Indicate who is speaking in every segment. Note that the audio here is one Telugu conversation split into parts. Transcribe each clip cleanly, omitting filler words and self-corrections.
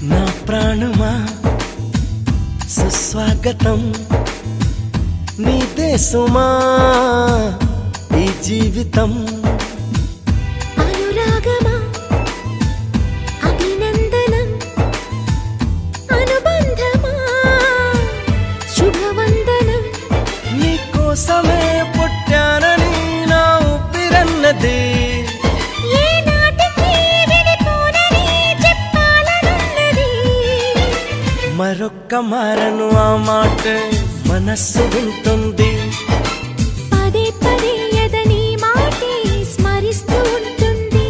Speaker 1: నా ప్రాణమా సుస్వాగతం నీదే సుమా ఈ జీవితం
Speaker 2: అనురాగమా అభినందనం అనుబంధమా శుభవందనం
Speaker 1: నీకోసమే పుట్టానని నా ఊపిరన్నది మరొక్క మారను ఆ మాట మనస్సు వింటుంది
Speaker 2: పదే పదే ఎదని మాటే స్మరిస్తూ ఉంటుంది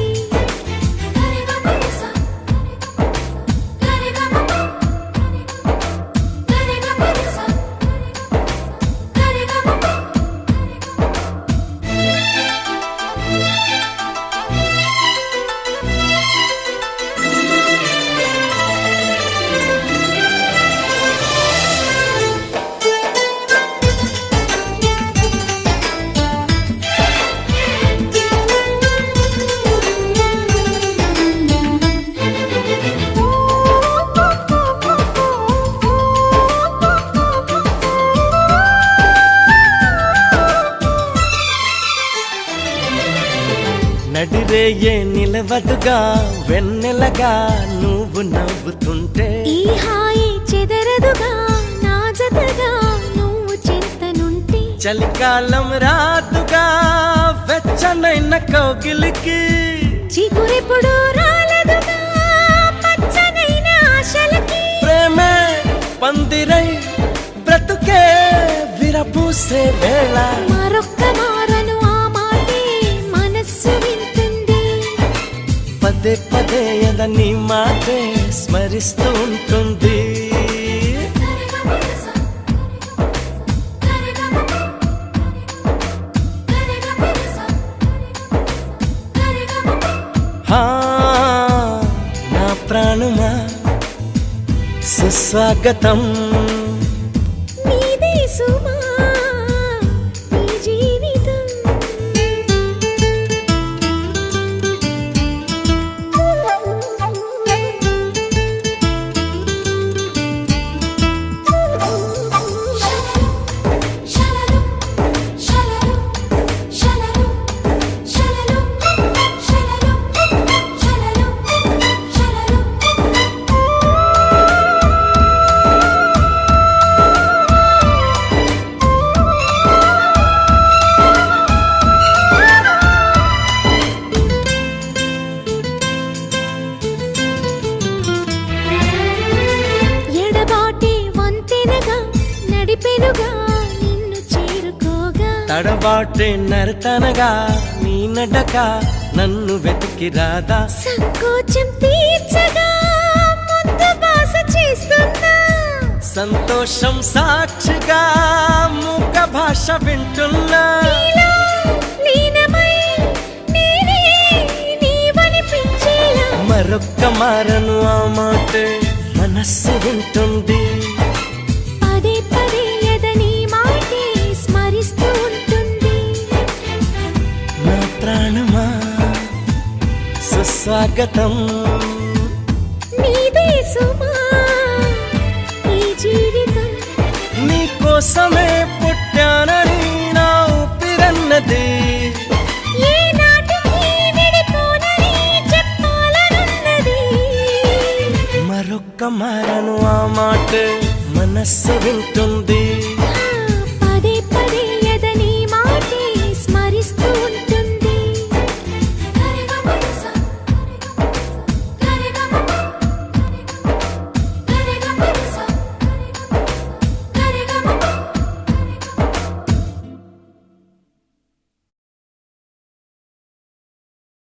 Speaker 1: నడిరేయే నిలవదుగా వెన్నెలగా నువ్వు నవ్వుతుంటే
Speaker 2: ఈ హాయి చెదరదుగా నా జతగా నువ్వు చింతనుంటే
Speaker 1: చలికాలం రాదుగా వెచ్చనైన కౌగిలికి
Speaker 2: చిగురెప్పుడు రాలదుగా పచ్చనైన ఆశలకి
Speaker 1: ప్రేమే పందిరై బ్రతుకే విరబూసే వేళ
Speaker 2: మరొక్క మారను ఆ మాటే మనస్సు వింటుంది
Speaker 1: పదే పదే ఎదని మాటే స్మరిస్తూ ఉంటుంది హా నా ప్రాణమా సుస్వాగతం
Speaker 2: నీదే సుమా నీ జీవితం నడిపెనుగా నిన్ను చేరుకోగా
Speaker 1: తడబాటే నరతనగా నీ నడక నన్ను వెతికి రాదా
Speaker 2: సంకోచం తీర్చగా ముద్దు బాస చేస్తున్నా
Speaker 1: సంతోషం సాక్షిగా మూక భాష వింటున్నా
Speaker 2: నీలో లీనమై నేనే నీవనిపించేలా
Speaker 1: మరొక్క మారను ఆ మాట మనస్సు వింటుంది
Speaker 2: పదే పదే ఎదని మాటే స్మరిస్తూ ఉంటుంది
Speaker 1: నా ప్రాణమా సుస్వాగతం
Speaker 2: నీదే సుమా ఈ జీవితం
Speaker 1: నీకోసమే పుట్టానని నా ఊపిరన్నది
Speaker 2: ఏ నాటికి విడిపోనని చెప్పాలనున్నది
Speaker 1: మరొక్క మారను ఆ మాట మనస్సు వింటుంది